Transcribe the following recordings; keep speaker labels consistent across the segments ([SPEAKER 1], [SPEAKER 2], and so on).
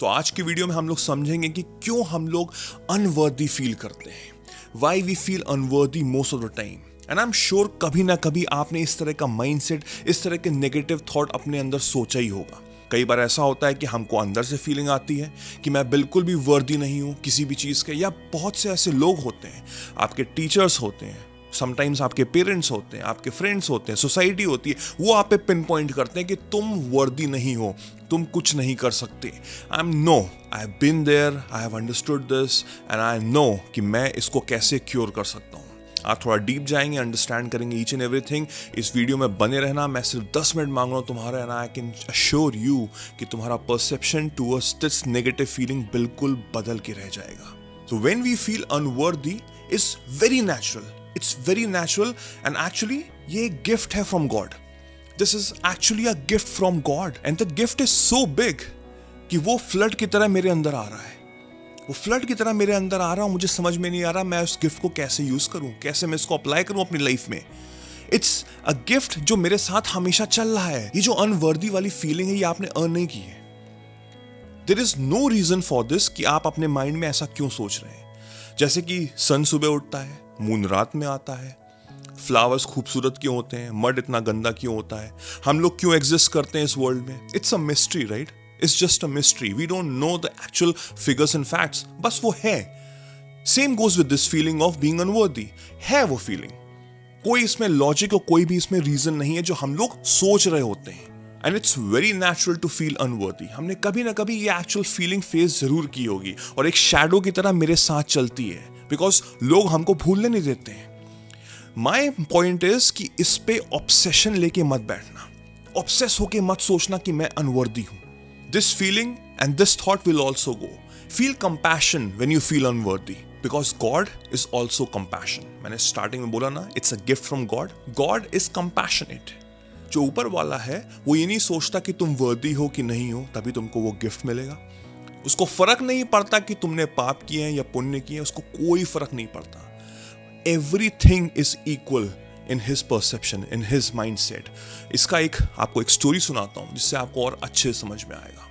[SPEAKER 1] तो आज की वीडियो में हम लोग समझेंगे कि क्यों हम लोग अनवर्दी फील करते हैं, why we feel unworthy most of the time. And I am sure कभी ना कभी आपने इस तरह का माइंडसेट, इस तरह के नेगेटिव थॉट अपने अंदर सोचा ही होगा। कई बार ऐसा होता है कि हमको अंदर से फीलिंग आती है कि मैं बिल्कुल भी वर्दी नहीं हूँ किसी भी चीज़ के, या बहुत से ऐसे लोग होते हैं, आपके टीचर्स होते हैं, समटाइम्स आपके पेरेंट्स होते हैं, आपके फ्रेंड्स होते हैं, सोसाइटी होती है, वो आप पे पिन पॉइंट करते हैं कि तुम वर्दी नहीं हो, तुम कुछ नहीं कर सकते। I have been there, I have understood this and I know कि मैं इसको कैसे क्योर कर सकता हूँ। आप थोड़ा डीप जाएंगे, अंडरस्टैंड करेंगे ईच एंड एवरीथिंग। इस वीडियो में बने रहना। मैं सिर्फ 10 मिनट मांग रहा हूँ तुम्हारा, and I can assure you कि तुम्हारा perception towards this negative feeling बिल्कुल बदल के रह जाएगा। So when we feel unworthy is very natural. It's very natural and actually ये एक gift है from God. This is actually a gift from God and the gift is so big कि वो फ्लड की तरह मेरे अंदर आ रहा है। वो फ्लड की तरह मेरे अंदर आ रहा है, मुझे समझ में नहीं आ रहा मैं उस गिफ्ट को कैसे यूज करूं, कैसे मैं इसको अप्लाई करूं अपनी लाइफ में। इट्स अ गिफ्ट जो मेरे साथ हमेशा चल रहा है। ये जो अनवर्दी वाली फीलिंग है ये आपने अर्न नहीं की है। There is no reason for this कि आप अपने माइंड में ऐसा क्यों सोच रहे हैं। जैसे कि सन सुबह उठता है, मून रात में आता है, फ्लावर्स खूबसूरत क्यों होते हैं, मड इतना गंदा क्यों होता है, हम लोग क्यों एग्जिस्ट करते हैं इस वर्ल्ड में। It's a mystery, right? It's just a mystery. We don't know the actual figures and facts, बस वो है। Same goes with this feeling of being unworthy. है वो फीलिंग, कोई इसमें लॉजिक और कोई भी इसमें रीजन नहीं है जो हम लोग सोच रहे होते हैं। And it's very natural to feel unworthy. हमने कभी ना कभी ये एक्चुअल फीलिंग फेस जरूर की होगी और एक शैडो की तरह मेरे साथ चलती है, बिकॉज लोग हमको भूलने नहीं देते हैं। माई पॉइंट इज कि इस पे ऑब्सेशन लेके मत बैठना, ऑब्सेस होके मत सोचना कि मैं अनवर्दी हूं। This feeling and this thought will also go. Feel compassion when you feel unworthy, because God is also compassion. मैंने स्टार्टिंग में बोला ना, it's a gift from God. God is compassionate. जो ऊपर वाला है वो ये नहीं सोचता कि तुम वर्दी हो कि नहीं हो, तभी तुमको वो गिफ्ट मिलेगा। उसको फर्क नहीं पड़ता कि तुमने पाप किए हैं या पुण्य किए हैं, उसको कोई फर्क नहीं पड़ता। Everything is equal in his perception, in his mindset. इसका एक आपको एक स्टोरी सुनाता हूं जिससे आपको और अच्छे समझ में आएगा।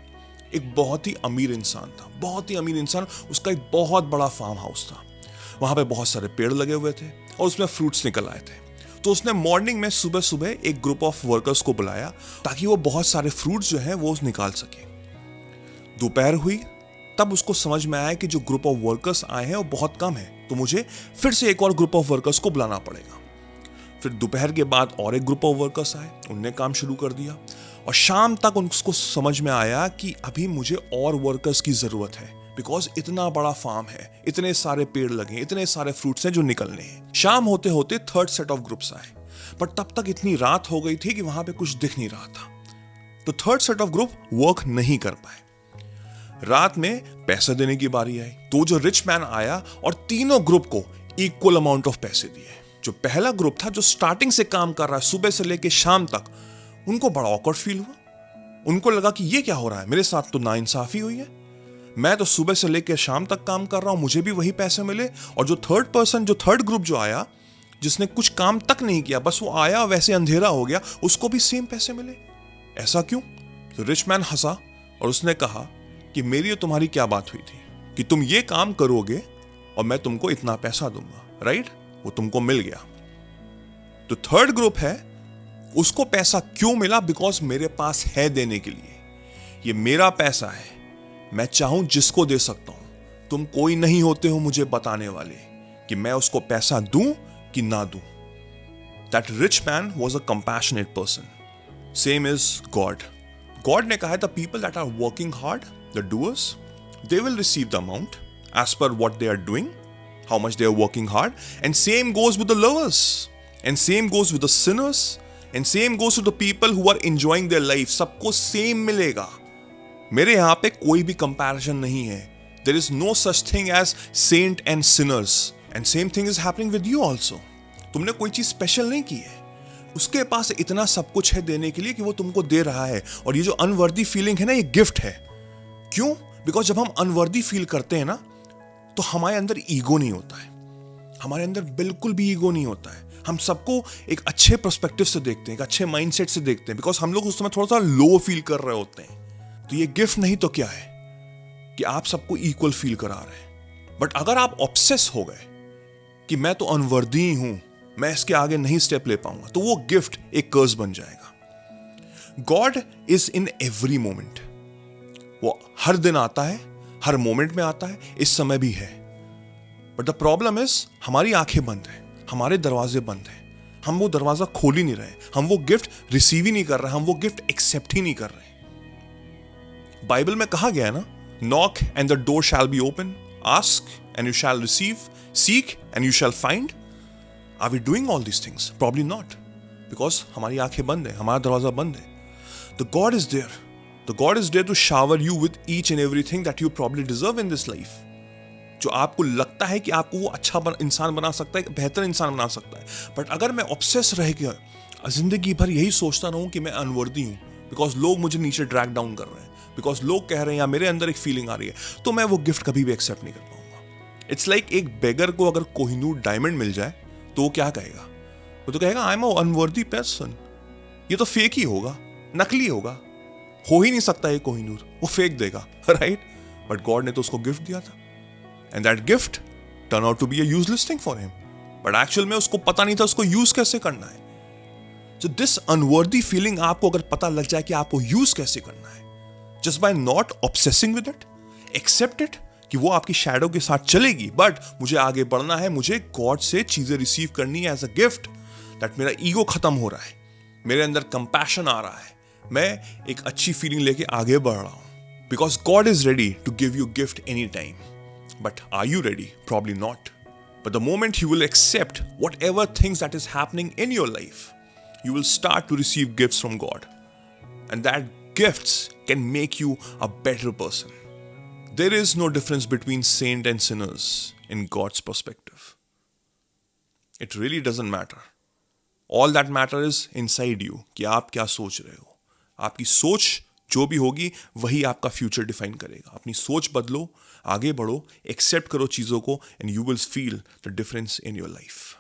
[SPEAKER 1] एक बहुत ही अमीर इंसान था, बहुत ही अमीर इंसान। उसका एक बहुत बड़ा फार्म हाउस था, वहां पे बहुत सारे पेड़ लगे हुए थे और उसमें फ्रूट्स निकल आए थे। तो उसने मॉर्निंग में सुबह सुबह एक ग्रुप ऑफ वर्कर्स को बुलाया ताकि वो बहुत सारे फ्रूट्स जो हैं वो निकाल सके। दोपहर हुई तब उसको समझ में आया कि जो ग्रुप ऑफ वर्कर्स आए हैं वो बहुत कम है, तो मुझे फिर से एक और ग्रुप ऑफ वर्कर्स को बुलाना पड़ेगा। फिर दोपहर के बाद और एक ग्रुप ऑफ वर्कर्स आए, उनने काम शुरू कर दिया और शाम तक उसको समझ में आया कि अभी मुझे और वर्कर्स की जरूरत है, बिकॉज इतना बड़ा फार्म है, इतने सारे पेड़ लगे, इतने सारे फ्रूट्स हैं जो निकलने हैं। शाम होते होते थर्ड सेट ऑफ ग्रुप्स आए, बट तब तक इतनी रात हो गई थी कि वहां पे कुछ दिख नहीं रहा था। तो third set of group work नहीं कर पाए। रात में पैसे देने की बारी आई, तो जो रिच मैन आया और तीनों ग्रुप को इक्वल अमाउंट ऑफ पैसे दिए। जो पहला ग्रुप था जो स्टार्टिंग से काम कर रहा है सुबह से लेके शाम तक, उनको बड़ा ऑकवर्ड फील हुआ। उनको लगा कि ये क्या हो रहा है, मेरे साथ तो नाइंसाफी हुई है। मैं तो सुबह से लेकर शाम तक काम कर रहा हूं, मुझे भी वही पैसे मिले, और जो थर्ड पर्सन, जो थर्ड ग्रुप जो आया, जिसने कुछ काम तक नहीं किया, बस वो आया वैसे अंधेरा हो गया, उसको भी सेम पैसे मिले। ऐसा क्यों? तो रिच मैन हंसा और उसने कहा कि मेरी और तुम्हारी क्या बात हुई थी कि तुम ये काम करोगे और मैं तुमको इतना पैसा दूंगा, राइट? वो तुमको मिल गया। तो थर्ड ग्रुप है, उसको पैसा क्यों मिला? बिकॉज मेरे पास है देने के लिए। ये मेरा पैसा है, मैं चाहूं जिसको दे सकता हूं। तुम कोई नहीं होते हो मुझे बताने वाले कि मैं उसको पैसा दूं कि ना दूं। That rich man was a compassionate person. Same is God. God ने कहा है, the people that are working hard, the doers, they will receive the amount as per what they are doing, how much they are working hard. And same goes with the lovers. And same goes with the sinners. And same goes with the people who are enjoying their life. सबको same मिलेगा। मेरे यहां पे कोई भी comparison नहीं है। There is no such thing as saint and sinners. And same thing is happening with you also. तुमने कोई चीज स्पेशल नहीं की है, उसके पास इतना सब कुछ है देने के लिए कि वो तुमको दे रहा है। और ये जो अनवर्दी फीलिंग है ना, ये गिफ्ट है। क्यों? बिकॉज जब हम अनवर्दी फील करते हैं ना, तो हमारे अंदर ईगो नहीं होता है, हमारे अंदर बिल्कुल भी ईगो नहीं होता है। हम सबको एक अच्छे पर्सपेक्टिव से देखते हैं, एक अच्छे माइंडसेट से देखते हैं, बिकॉज हम लोग उस समय थोड़ा सा लो फील कर रहे होते हैं। तो ये गिफ्ट नहीं तो क्या है? कि आप सबको इक्वल फील करा रहे हैं। बट अगर आप ऑब्सेस हो गए कि मैं तो अनवर्दी हूं, मैं इसके आगे नहीं स्टेप ले पाऊंगा, तो वो गिफ्ट एक कर्स बन जाएगा। God is in every moment. वो हर दिन आता है, हर मोमेंट में आता है, इस समय भी है। बट द प्रॉब्लम इज हमारी आंखें बंद हैं, हमारे दरवाजे बंद हैं, हम वो दरवाजा खोल ही नहीं रहे, हम वो गिफ्ट रिसीव ही नहीं कर रहे, हम वो गिफ्ट एक्सेप्ट ही नहीं कर रहे। बाइबल में कहा गया है ना, knock and the door shall be open, ask and you shall receive, seek and you shall find. Are we doing all these things? Probably not, because हमारी आंखें बंद है, हमारा दरवाजा बंद है। The God is there, the God is there to shower you with each and everything that you probably deserve in this life. जो आपको लगता है कि आपको वो अच्छा इंसान बना सकता है, बेहतर इंसान बना सकता है। बट अगर मैं ऑब्सेस रह गया जिंदगी भर यही सोचता रहूं कि मैं अनवर्दी हूं, बिकॉज लोग मुझे नीचे ड्रैग डाउन कर रहे हैं, बिकॉज लोग कह रहे हैं या मेरे अंदर एक फीलिंग आ रही है, तो मैं वो गिफ्ट कभी भी एक्सेप्ट नहीं कर पाऊंगा। इट्स लाइक एक बेगर को अगर कोहिनूर डायमंड मिल जाए तो वो क्या कहेगा? वो तो कहेगा I am a unworthy person, ये तो फेक ही होगा, नकली होगा, हो ही नहीं सकता ये कोहिनूर, वो फेक देगा, राइट? बट गॉड ने तो उसको गिफ्ट दिया था, and that gift turned out to be a useless thing for him. But actual में उसको पता नहीं था उसको यूज कैसे करना है। So this unworthy feeling आपको अगर पता लग जाए कि आपको यूज कैसे करना है, just by not obsessing with it, accept it कि वो आपकी शैडो के साथ चलेगी, बट मुझे आगे बढ़ना है, मुझे गॉड से चीजें रिसीव करनी है एज अ गिफ्ट। दैट मेरा ईगो खत्म हो रहा है, मेरे अंदर कंपैशन आ रहा है, मैं एक अच्छी फीलिंग लेके आगे बढ़ रहा हूं, because God is ready to give you gift any time. But are you ready? Probably not. But the moment you will accept whatever things that is happening in your life, you will start to receive gifts from God. And that gifts can make you a better person. There is no difference between saint and sinners in God's perspective. It really doesn't matter. All that matters is inside you कि आप क्या सोच रहे हो। आपकी सोच जो भी होगी वही आपका फ्यूचर डिफाइन करेगा। अपनी सोच बदलो, आगे बढ़ो, एक्सेप्ट करो चीज़ों को, and you will feel the difference in your life.